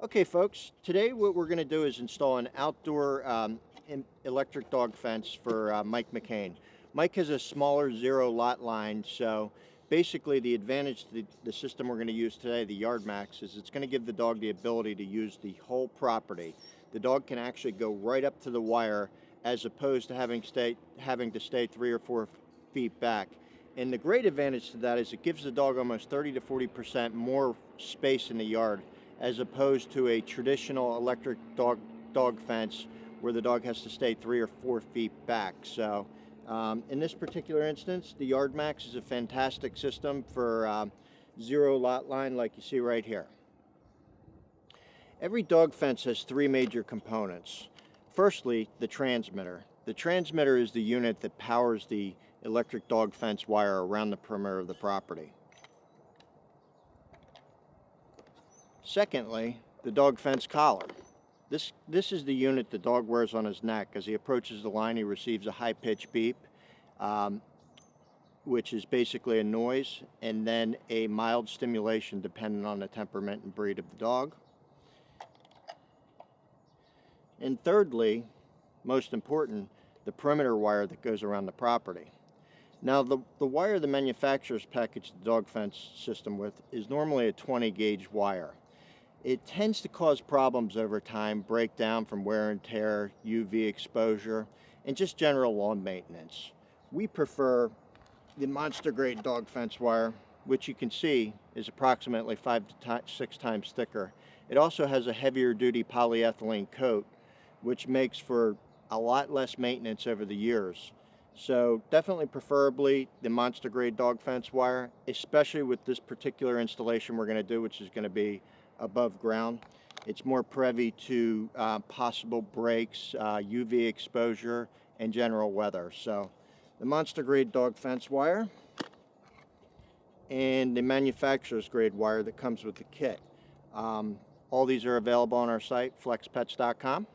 Okay, folks, today what we're going to do is install an outdoor electric dog fence for Mike McCain. Mike has a smaller zero lot line, so basically the advantage to the system we're going to use today, the Yard Max, is it's going to give the dog the ability to use the whole property. The dog can actually go right up to the wire as opposed to having to stay 3 or 4 feet back. And the great advantage to that is it gives the dog almost 30 to 40% more space in the yard as opposed to a traditional electric dog fence where the dog has to stay 3 or 4 feet back. So in this particular instance, the Yard Max is a fantastic system for zero lot line like you see right here. Every dog fence has three major components. Firstly, the transmitter. The transmitter is the unit that powers the electric dog fence wire around the perimeter of the property. Secondly, the dog fence collar. This is the unit the dog wears on his neck. As he approaches the line, he receives a high-pitched beep, which is basically a noise, and then a mild stimulation depending on the temperament and breed of the dog. And thirdly, most important, the perimeter wire that goes around the property. Now, the wire the manufacturers package the dog fence system with is normally a 20 gauge wire. It tends to cause problems over time, break down from wear and tear, UV exposure, and just general lawn maintenance. We prefer the monster grade dog fence wire, which you can see is approximately 5 to 6 times thicker. It also has a heavier duty polyethylene coat, which makes for a lot less maintenance over the years. So definitely preferably the monster grade dog fence wire, especially with this particular installation we're going to do, which is going to be above ground. It's more privy to possible breaks, UV exposure, and general weather. So the monster grade dog fence wire and the manufacturer's grade wire that comes with the kit. All these are available on our site, flexpets.com.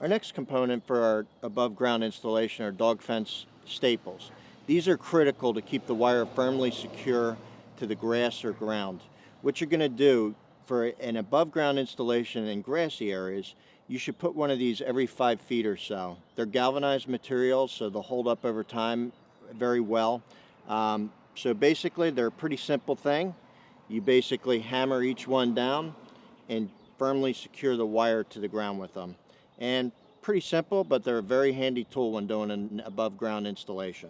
Our next component for our above ground installation are dog fence staples. These are critical to keep the wire firmly secure to the grass or ground. What you're going to do for an above ground installation in grassy areas, you should put one of these every 5 feet or so. They're galvanized materials, so they'll hold up over time very well. So basically they're a pretty simple thing. You basically hammer each one down and firmly secure the wire to the ground with them. And pretty simple, but they're a very handy tool when doing an above ground installation.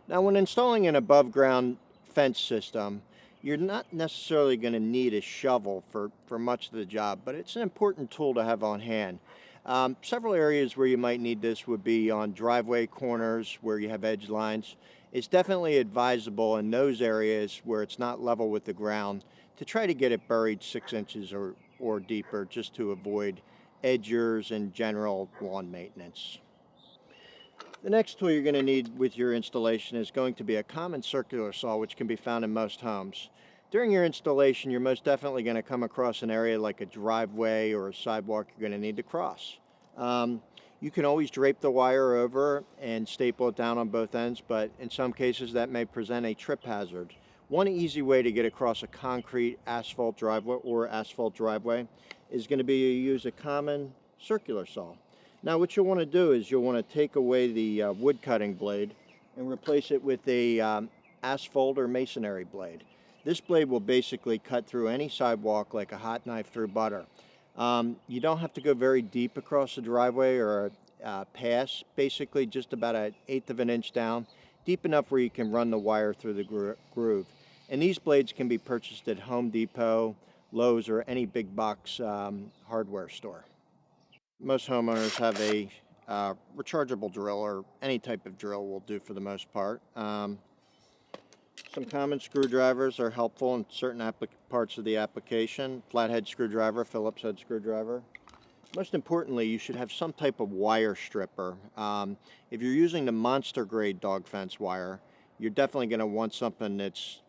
Now, when installing an above ground fence system, you're not necessarily going to need a shovel for much of the job, but it's an important tool to have on hand. Several areas where you might need this would be on driveway corners where you have edge lines. It's definitely advisable in those areas where it's not level with the ground to try to get it buried 6 inches or deeper, just to avoid edgers and general lawn maintenance. The next tool you're going to need with your installation is going to be a common circular saw, which can be found in most homes. During your installation, you're most definitely going to come across an area like a driveway or a sidewalk you're going to need to cross. You can always drape the wire over and staple it down on both ends, but in some cases that may present a trip hazard. One easy way to get across a concrete asphalt driveway is going to be to use a common circular saw. Now what you'll want to do is you'll want to take away the wood cutting blade and replace it with a asphalt or masonry blade. This blade will basically cut through any sidewalk like a hot knife through butter. You don't have to go very deep across the driveway or pass, basically just about 1/8 of an inch down, deep enough where you can run the wire through the groove. And these blades can be purchased at Home Depot, Lowe's, or any big box hardware store. Most homeowners have a rechargeable drill, or any type of drill will do for the most part. Some common screwdrivers are helpful in certain parts of the application. Flathead screwdriver, Phillips head screwdriver. Most importantly, you should have some type of wire stripper. If you're using the monster grade dog fence wire, you're definitely going to want something that's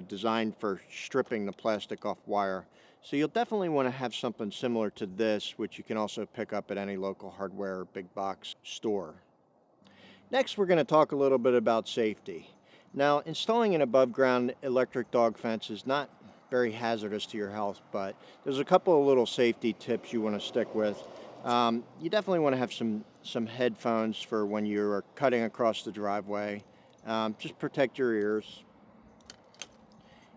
designed for stripping the plastic off wire. So you'll definitely want to have something similar to this, which you can also pick up at any local hardware or big box store. Next, we're going to talk a little bit about safety. Now, installing an above ground electric dog fence is not very hazardous to your health. But there's a couple of little safety tips you want to stick with. You definitely want to have some headphones for when you're cutting across the driveway. Just protect your ears.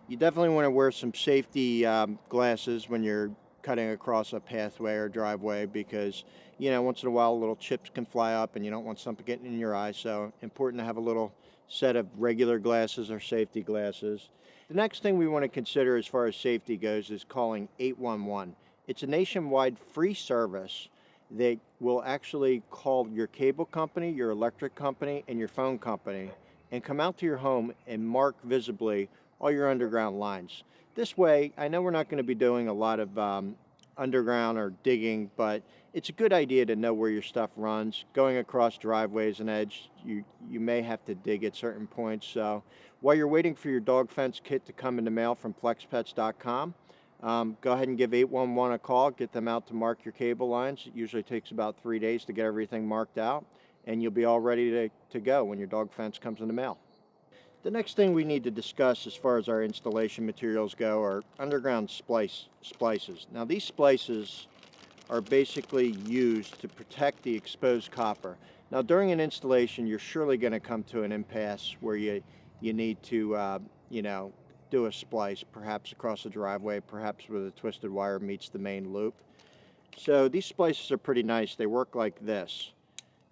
You definitely want to wear some safety glasses when you're cutting across a pathway or driveway, because once in a while little chips can fly up and you don't want something getting in your eye. So important to have a little set of regular glasses or safety glasses. The next thing we want to consider as far as safety goes is calling 811. It's a nationwide free service that will actually call your cable company, your electric company, and your phone company and come out to your home and mark visibly all your underground lines. This way, I know we're not going to be doing a lot of underground or digging, but it's a good idea to know where your stuff runs. Going across driveways and edge, you may have to dig at certain points. So while you're waiting for your dog fence kit to come in the mail from flexpets.com, go ahead and give 811 a call. Get them out to mark your cable lines. It usually takes about 3 days to get everything marked out, and you'll be all ready to go when your dog fence comes in the mail. The next thing we need to discuss as far as our installation materials go are underground splices. Now these splices are basically used to protect the exposed copper. Now during an installation, you're surely going to come to an impasse where you need to do a splice, perhaps across the driveway, perhaps where the twisted wire meets the main loop. So these splices are pretty nice. They work like this.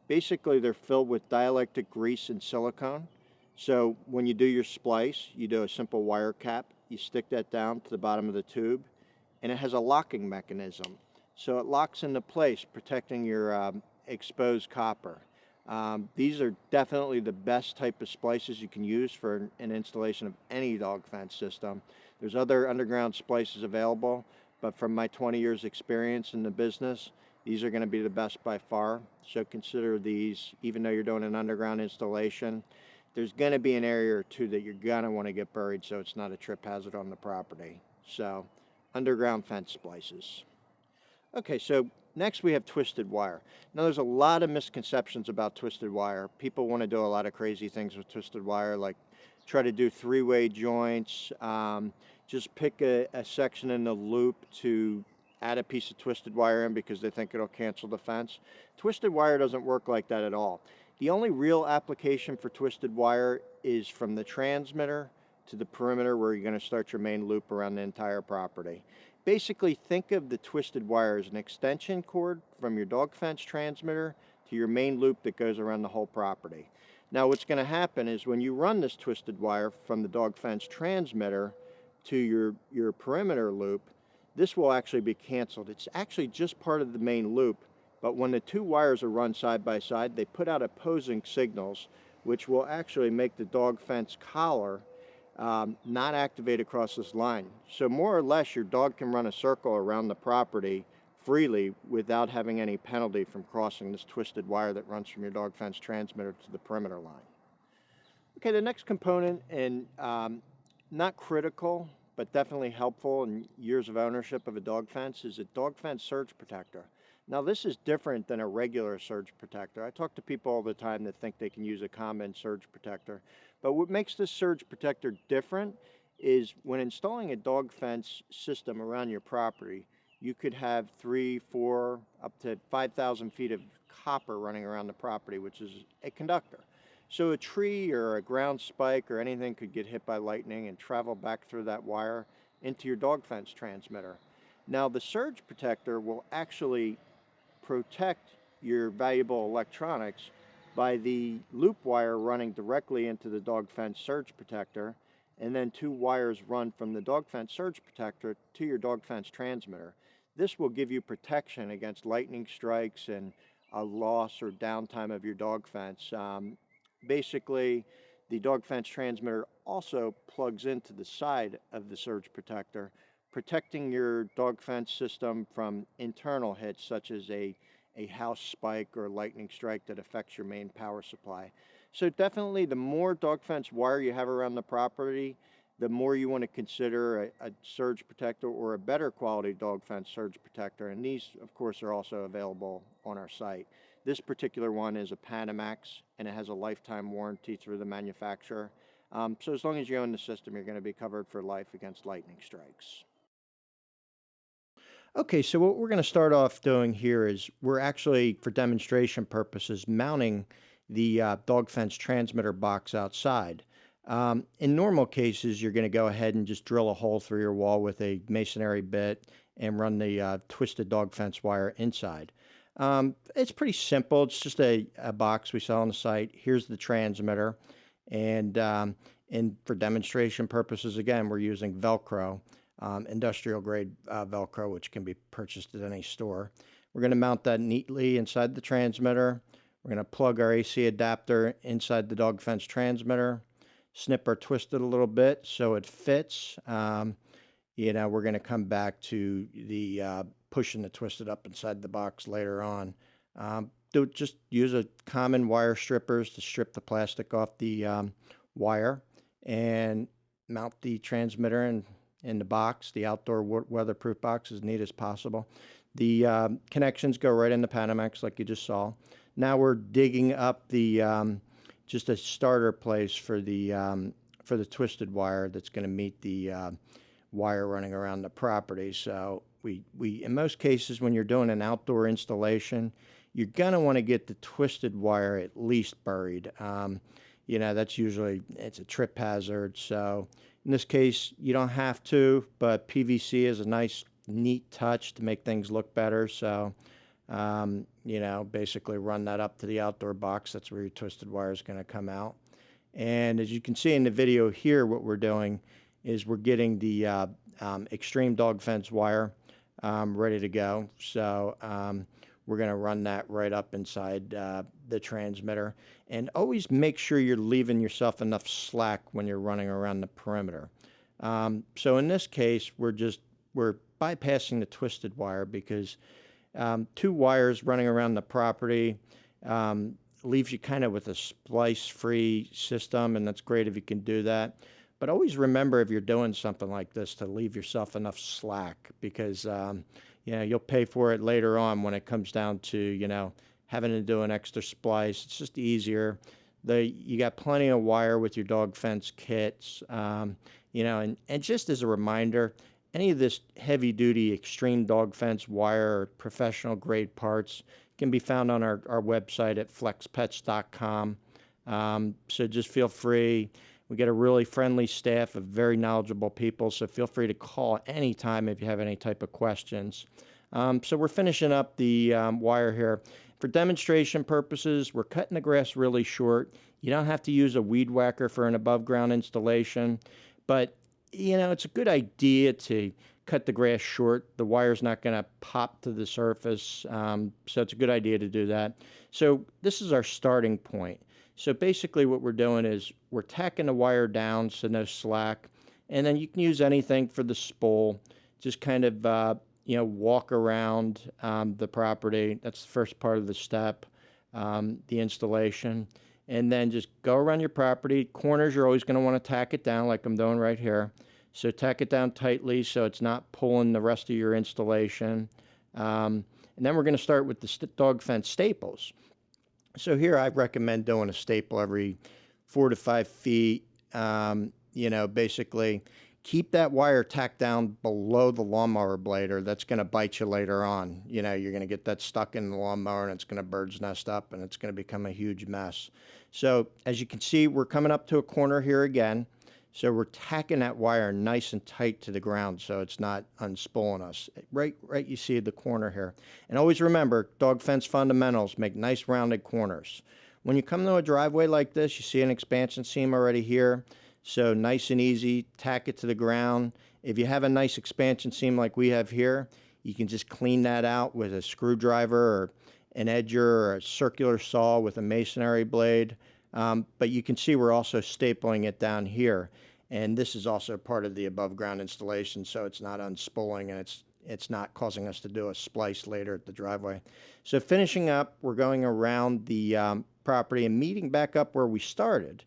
Basically, they're filled with dielectric grease and silicone. So when you do your splice, you do a simple wire cap, you stick that down to the bottom of the tube, and it has a locking mechanism. So it locks into place, protecting your exposed copper. These are definitely the best type of splices you can use for an installation of any dog fence system. There's other underground splices available, but from my 20 years experience in the business, these are going to be the best by far. So consider these, even though you're doing an underground installation. There's going to be an area or two that you're going to want to get buried so it's not a trip hazard on the property. So underground fence splices. Okay, so next we have twisted wire. Now there's a lot of misconceptions about twisted wire. People want to do a lot of crazy things with twisted wire, like try to do three-way joints, just pick a section in the loop to add a piece of twisted wire in because they think it'll cancel the fence. Twisted wire doesn't work like that at all. The only real application for twisted wire is from the transmitter to the perimeter where you're going to start your main loop around the entire property. Basically, think of the twisted wire as an extension cord from your dog fence transmitter to your main loop that goes around the whole property. Now what's going to happen is when you run this twisted wire from the dog fence transmitter to your perimeter loop, this will actually be canceled. It's actually just part of the main loop, but when the two wires are run side by side, they put out opposing signals, which will actually make the dog fence collar not activate across this line. So more or less, your dog can run a circle around the property freely without having any penalty from crossing this twisted wire that runs from your dog fence transmitter to the perimeter line. Okay, the next component, and not critical, but definitely helpful in years of ownership of a dog fence, is a dog fence surge protector. Now this is different than a regular surge protector. I talk to people all the time that think they can use a common surge protector. But what makes this surge protector different is when installing a dog fence system around your property, you could have 3, 4, up to 5,000 feet of copper running around the property, which is a conductor. So a tree or a ground spike or anything could get hit by lightning and travel back through that wire into your dog fence transmitter. Now the surge protector will actually protect your valuable electronics by the loop wire running directly into the dog fence surge protector, and then 2 wires run from the dog fence surge protector to your dog fence transmitter. This will give you protection against lightning strikes and a loss or downtime of your dog fence. Basically, the dog fence transmitter also plugs into the side of the surge protector, protecting your dog fence system from internal hits such as a house spike or lightning strike that affects your main power supply. So definitely the more dog fence wire you have around the property, the more you want to consider a surge protector or a better quality dog fence surge protector. And these, of course, are also available on our site. This particular one is a Panamax, and it has a lifetime warranty through the manufacturer. So as long as you own the system, you're going to be covered for life against lightning strikes. Okay, so what we're going to start off doing here is we're actually, for demonstration purposes, mounting the dog fence transmitter box outside. In normal cases, you're going to go ahead and just drill a hole through your wall with a masonry bit and run the twisted dog fence wire inside. It's pretty simple. It's just a box we sell on the site. Here's the transmitter. And for demonstration purposes, again, we're using Velcro. Industrial grade Velcro, which can be purchased at any store. We're going to mount that neatly inside the transmitter. We're going to plug our AC adapter inside the dog fence transmitter, snip or twist it a little bit so it fits. We're going to come back to the pushing the twisted up inside the box later on. Just use a common wire strippers to strip the plastic off the wire and mount the transmitter in the box, the outdoor weatherproof box, as neat as possible. The connections go right into Panamax like you just saw. Now we're digging up the just a starter place for the twisted wire that's going to meet the wire running around the property. So we in most cases, when you're doing an outdoor installation, you're going to want to get the twisted wire at least buried. That's usually, it's a trip hazard. So in this case, you don't have to, but PVC is a nice, neat touch to make things look better. So, basically run that up to the outdoor box. That's where your twisted wire is going to come out. And as you can see in the video here, what we're doing is we're getting the extreme dog fence wire ready to go. So we're going to run that right up inside the transmitter. And always make sure you're leaving yourself enough slack when you're running around the perimeter. So in this case, we're bypassing the twisted wire because 2 wires running around the property leaves you kind of with a splice-free system, and that's great if you can do that. But always remember, if you're doing something like this, to leave yourself enough slack, because you'll pay for it later on when it comes down to having to do an extra splice. It's just easier. You got plenty of wire with your dog fence kits, and just as a reminder, any of this heavy-duty extreme dog fence wire or professional grade parts can be found on our website at flexpets.com. So just feel free. We get a really friendly staff of very knowledgeable people, so feel free to call anytime if you have any type of questions. So we're finishing up the wire here. For demonstration purposes, we're cutting the grass really short. You don't have to use a weed whacker for an above-ground installation, but it's a good idea to cut the grass short. The wire's not going to pop to the surface, so it's a good idea to do that. So this is our starting point. So basically what we're doing is we're tacking the wire down so no slack, and then you can use anything for the spool. Just kind of walk around the property. That's the first part of the step, the installation. And then just go around your property. Corners, you're always going to want to tack it down like I'm doing right here. So tack it down tightly so it's not pulling the rest of your installation. And then we're going to start with the dog fence staples. So here I recommend doing a staple every 4 to 5 feet. Basically keep that wire tacked down below the lawnmower blade, or that's going to bite you later on. You're going to get that stuck in the lawnmower and it's going to bird's nest up and it's going to become a huge mess. So as you can see, we're coming up to a corner here again. So we're tacking that wire nice and tight to the ground so it's not unspooling us. Right, you see the corner here. And always remember, dog fence fundamentals, make nice rounded corners. When you come to a driveway like this, you see an expansion seam already here. So nice and easy, tack it to the ground. If you have a nice expansion seam like we have here, you can just clean that out with a screwdriver or an edger or a circular saw with a masonry blade. But you can see we're also stapling it down here. And this is also part of the above ground installation, so it's not unspooling and it's not causing us to do a splice later at the driveway. So finishing up, we're going around the property and meeting back up where we started.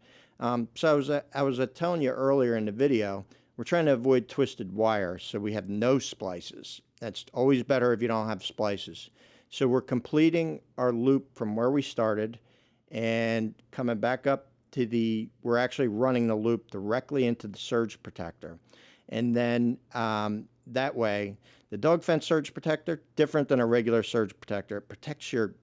So I was telling you earlier in the video, we're trying to avoid twisted wire, so we have no splices. That's always better if you don't have splices. So we're completing our loop from where we started and coming back up we're actually running the loop directly into the surge protector. And then that way, the dog fence surge protector, different than a regular surge protector. It protects your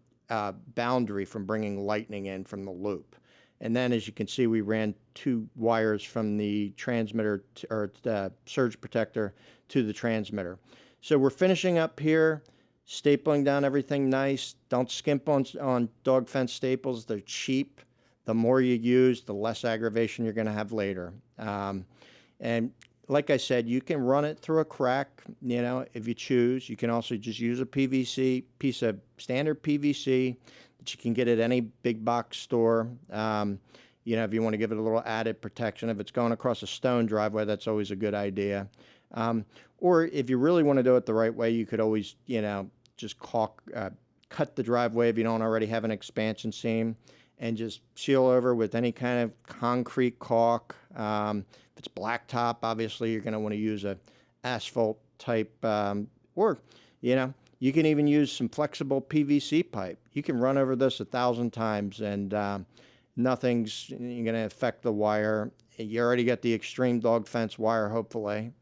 boundary from bringing lightning in from the loop. And then, as you can see, we ran 2 wires from the transmitter or the surge protector to the transmitter. So we're finishing up here, stapling down everything nice. Don't skimp on dog fence staples. They're cheap. The more you use, the less aggravation you're going to have later. And like I said, you can run it through a crack, if you choose. You can also just use a PVC, piece of standard PVC that you can get at any big box store. If you want to give it a little added protection. If it's going across a stone driveway, that's always a good idea. Or if you really want to do it the right way, you could always, just cut the driveway if you don't already have an expansion seam, and just seal over with any kind of concrete caulk. If it's blacktop, obviously you're going to want to use a asphalt type, or you can even use some flexible PVC pipe. You can run over this 1,000 times and nothing's going to affect the wire. You already got the extreme dog fence wire, hopefully,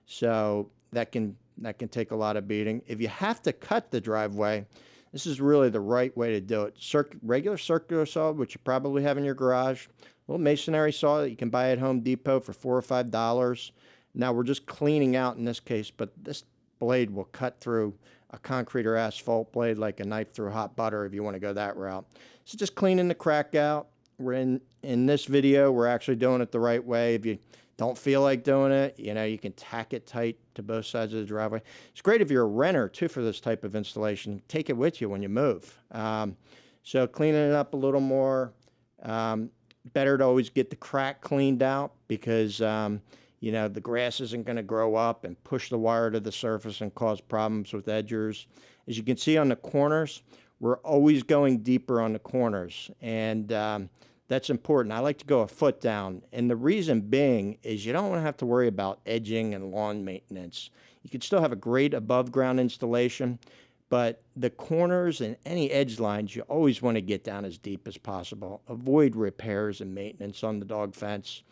so that can take a lot of beating. If you have to cut the driveway, this is really the right way to do it. Regular circular saw, which you probably have in your garage, a little masonry saw that you can buy at Home Depot for $4 or $5. Now we're just cleaning out in this case, but this blade will cut through a concrete or asphalt blade like a knife through hot butter if you want to go that route. So just cleaning the crack out. We're in this video, we're actually doing it the right way. If you don't feel like doing it, you can tack it tight to both sides of the driveway. It's great if you're a renter, too, for this type of installation. Take it with you when you move. So cleaning it up a little more. Better to always get the crack cleaned out because, the grass isn't going to grow up and push the wire to the surface and cause problems with edgers. As you can see on the corners, we're always going deeper on the corners. And that's important. I like to go a foot down. And the reason being is you don't want to have to worry about edging and lawn maintenance. You can still have a great above ground installation, but the corners and any edge lines, you always want to get down as deep as possible. Avoid repairs and maintenance on the dog fence.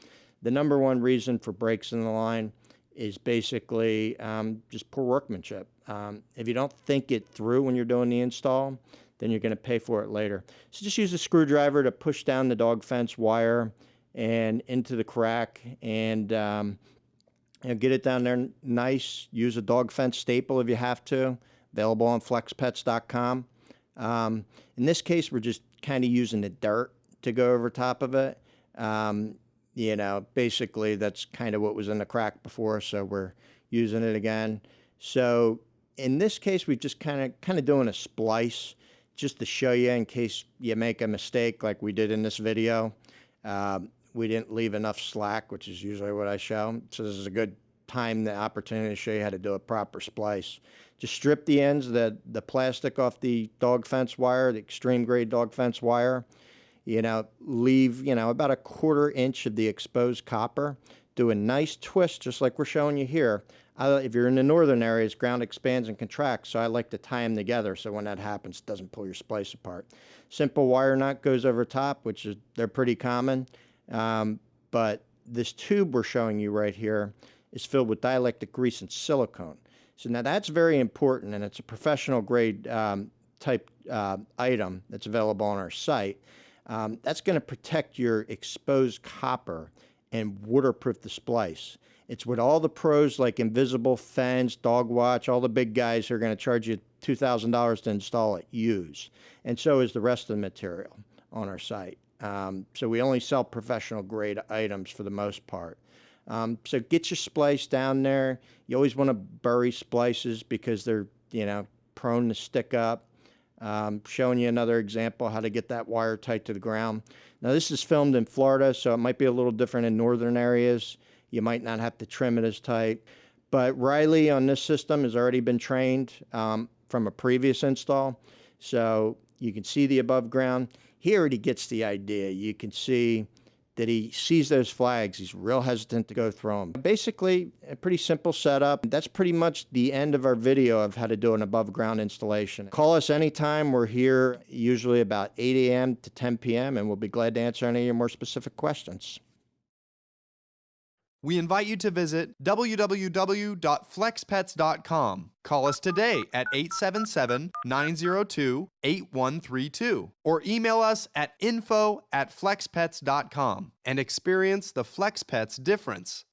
The number one reason for breaks in the line is basically just poor workmanship. If you don't think it through when you're doing the install, then you're going to pay for it later. So just use a screwdriver to push down the dog fence wire and into the crack and get it down there nice. Use a dog fence staple if you have to. Available on flexpets.com. In this case, we're just kind of using the dirt to go over top of it. Basically that's kind of what was in the crack before, so we're using it again. So in this case, we're just kind of doing a splice, just to show you in case you make a mistake like we did in this video. We didn't leave enough slack, which is usually what I show. So this is a good time, the opportunity to show you how to do a proper splice. Just strip the ends, the plastic off the dog fence wire, the extreme grade dog fence wire. Leave, about a 1/4 inch of the exposed copper. Do a nice twist, just like we're showing you here. If you're in the northern areas, ground expands and contracts, so I like to tie them together so when that happens, it doesn't pull your splice apart. Simple wire nut goes over top, they're pretty common, but this tube we're showing you right here is filled with dielectric grease and silicone. So now that's very important, and it's a professional grade type item that's available on our site. That's going to protect your exposed copper and waterproof the splice. It's what all the pros like Invisible Fence, Dog Watch, all the big guys who are going to charge you $2,000 to install it use. And so is the rest of the material on our site. So we only sell professional grade items for the most part. So get your splice down there. You always want to bury splices because they're, prone to stick up. Showing you another example how to get that wire tight to the ground. Now this is filmed in Florida, so it might be a little different in northern areas. You might not have to trim it as tight. But Riley on this system has already been trained from a previous install. So you can see the above ground. He already gets the idea. You can see that he sees those flags, he's real hesitant to go through them. Basically, a pretty simple setup. That's pretty much the end of our video of how to do an above ground installation. Call us anytime. We're here usually about 8 a.m. to 10 p.m. and we'll be glad to answer any of your more specific questions. We invite you to visit www.flexpets.com. Call us today at 877-902-8132 or email us at info@flexpets.com and experience the FlexPets difference.